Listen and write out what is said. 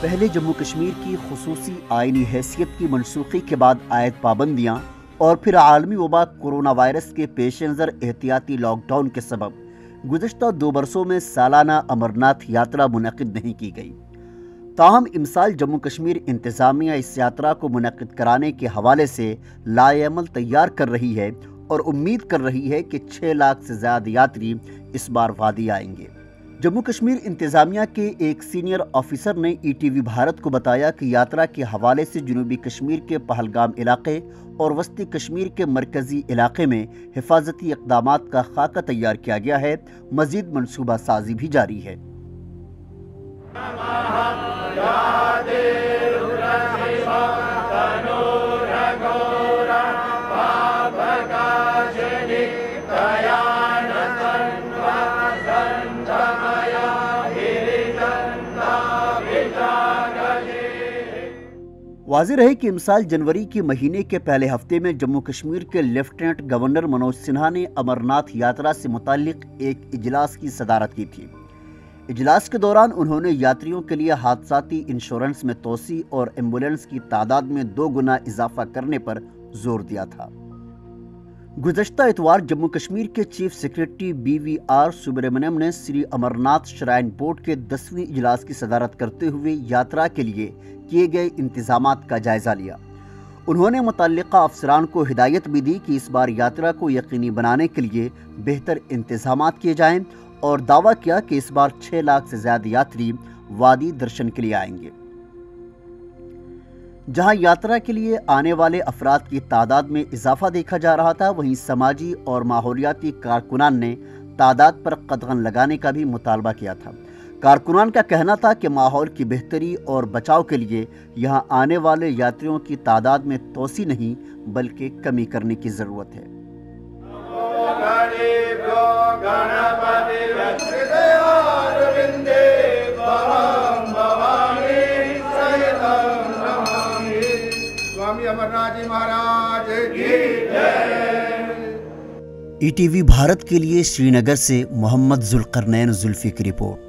پہلے جموں کشمیر کی خصوصی آئینی حیثیت کی منسوخی کے بعد عائد پابندیاں اور پھر عالمی وبا کورونا وائرس کے پیش نظر احتیاطی لاک ڈاؤن کے سبب گزشتہ 2 برسوں میں سالانہ امرناتھ یاترا منعقد نہیں کی گئی۔ تاہم امسال جموں کشمیر انتظامیہ اس یاترا کو منعقد کرانے کے حوالے سے لائحہ عمل تیار کر رہی ہے اور امید کر رہی ہے کہ 6 لاکھ سے زیادہ یاتری اس بار وادی آئیں گے۔ جموں کشمیر انتظامیہ کے ایک سینئر آفیسر نے ETV بھارت کو بتایا کہ یاترا کے حوالے سے جنوبی کشمیر کے پہلگام علاقے اور وسطی کشمیر کے مرکزی علاقے میں حفاظتی اقدامات کا خاکہ تیار کیا گیا ہے، مزید منصوبہ سازی بھی جاری ہے۔ واضح رہے کہ امسال جنوری کے مہینے کے پہلے ہفتے میں جموں کشمیر کے لیفٹیننٹ گورنر منوج سنہا نے امرناتھ یاترا سے متعلق ایک اجلاس کی صدارت کی تھی۔ اجلاس کے دوران انہوں نے یاتریوں کے لیے حادثاتی انشورنس میں توسیع اور ایمبولینس کی تعداد میں 2 گنا اضافہ کرنے پر زور دیا تھا۔ گزشتہ اتوار جموں کشمیر کے چیف سیکریٹری BVR سبرامنیم نے سری امرناتھ شرائن بورڈ کے 10ویں اجلاس کی صدارت کرتے ہوئے یاترا کے لیے کیے گئے انتظامات کا جائزہ لیا۔ انہوں نے متعلقہ افسران کو ہدایت بھی دی کہ اس بار یاترا کو یقینی بنانے کے لیے بہتر انتظامات کیے جائیں اور دعویٰ کیا کہ اس بار 6 لاکھ سے زیادہ یاتری وادی درشن کے لیے آئیں گے۔ جہاں یاترا کے لیے آنے والے افراد کی تعداد میں اضافہ دیکھا جا رہا تھا، وہیں سماجی اور ماحولیاتی کارکنان نے تعداد پر قدغن لگانے کا بھی مطالبہ کیا تھا۔ کارکنان کا کہنا تھا کہ ماحول کی بہتری اور بچاؤ کے لیے یہاں آنے والے یاتریوں کی تعداد میں توسیع نہیں بلکہ کمی کرنے کی ضرورت ہے۔ ETV بھارت کے لیے سری نگر سے محمد ذوالقرنین زلفی کی رپورٹ۔